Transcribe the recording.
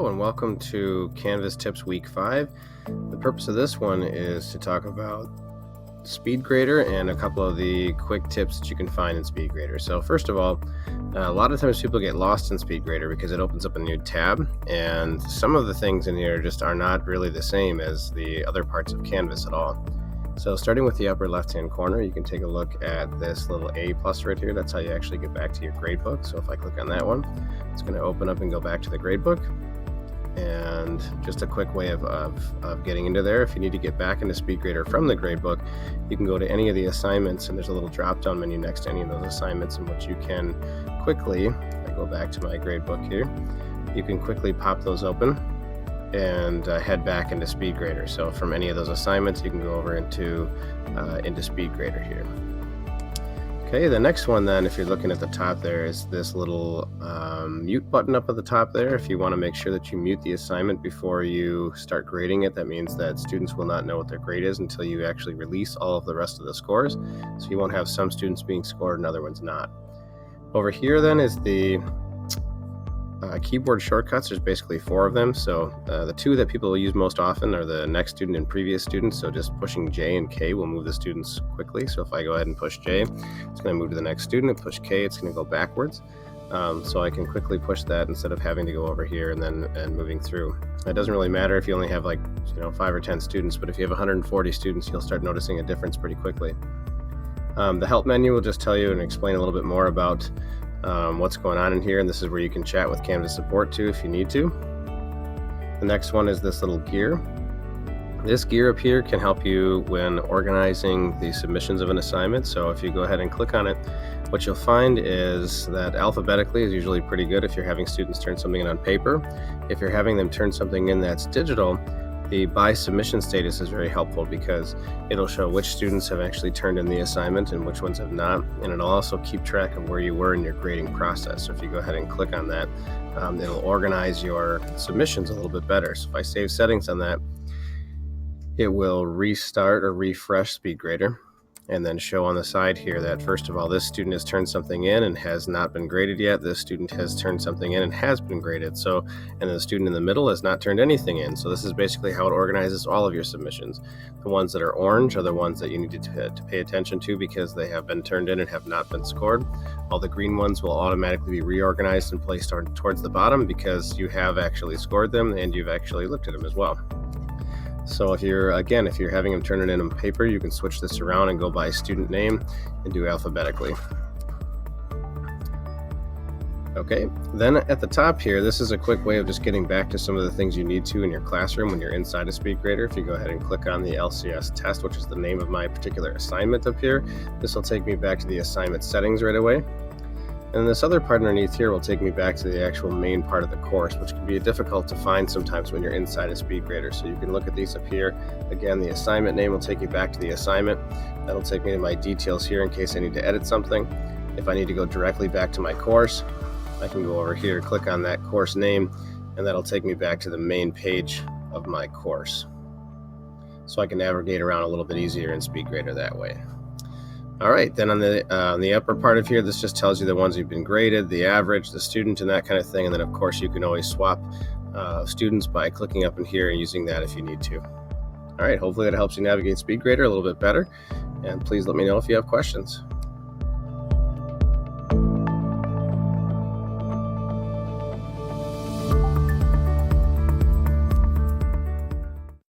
Hello and welcome to Canvas Tips Week 5. The purpose of this one is to talk about Speedgrader and a couple of the quick tips that you can find in Speedgrader. So first of all, a lot of times people get lost in Speedgrader because it opens up a new tab, and some of the things in here just are not really the same as the other parts of Canvas at all. So starting with the upper left-hand corner, you can take a look at this little A plus right here. That's how you actually get back to your gradebook. So if I click on that one, it's going to open up and go back to the gradebook. And just a quick way of getting into there. If you need to get back into Speedgrader from the gradebook, you can go to any of the assignments, and there's a little drop-down menu next to any of those assignments in which you can quickly, if I go back to my gradebook here, you can quickly pop those open and head back into Speedgrader. So from any of those assignments, you can go over into Speedgrader here. Okay, the next one then, if you're looking at the top there, is this little mute button up at the top there. If you want to make sure that you mute the assignment before you start grading it, that means that students will not know what their grade is until you actually release all of the rest of the scores. So you won't have some students being scored and other ones not. Over here then is the keyboard shortcuts. There's basically 4 of them. So the 2 that people will use most often are the next student and previous students. So just pushing J and K will move the students quickly. So if I go ahead and push J, it's going to move to the next student, and push K, it's going to go backwards. So I can quickly push that instead of having to go over here and moving through. It doesn't really matter if you only have 5 or 10 students, but if you have 140 students, you'll start noticing a difference pretty quickly. The help menu will just tell you and explain a little bit more about what's going on in here, and this is where you can chat with Canvas support too if you need to. The next one is this little gear. This gear up here can help you when organizing the submissions of an assignment. So if you go ahead and click on it, what you'll find is that alphabetically is usually pretty good if you're having students turn something in on paper. If you're having them turn something in that's digital, the by submission status is very helpful because it'll show which students have actually turned in the assignment and which ones have not, and it'll also keep track of where you were in your grading process. So if you go ahead and click on that, it'll organize your submissions a little bit better. So if I save settings on that, it will restart or refresh Speedgrader and then show on the side here that first of all, this student has turned something in and has not been graded yet. This student has turned something in and has been graded. So, and the student in the middle has not turned anything in. So this is basically how it organizes all of your submissions. The ones that are orange are the ones that you need to pay attention to because they have been turned in and have not been scored. All the green ones will automatically be reorganized and placed towards the bottom because you have actually scored them and you've actually looked at them as well. So if you're having them turn it in on paper, you can switch this around and go by student name and do alphabetically. Okay, then at the top here, this is a quick way of just getting back to some of the things you need to in your classroom when you're inside of Speedgrader. If you go ahead and click on the LCS test, which is the name of my particular assignment up here, this will take me back to the assignment settings right away. And this other part underneath here will take me back to the actual main part of the course, which can be difficult to find sometimes when you're inside of Speedgrader. So you can look at these up here. Again, the assignment name will take you back to the assignment. That'll take me to my details here in case I need to edit something. If I need to go directly back to my course, I can go over here, click on that course name, and that'll take me back to the main page of my course. So I can navigate around a little bit easier in Speedgrader that way. All right, then on the upper part of here, this just tells you the ones who've been graded, the average, the student, and that kind of thing. And then, of course, you can always swap students by clicking up in here and using that if you need to. All right, hopefully that helps you navigate Speedgrader a little bit better. And please let me know if you have questions.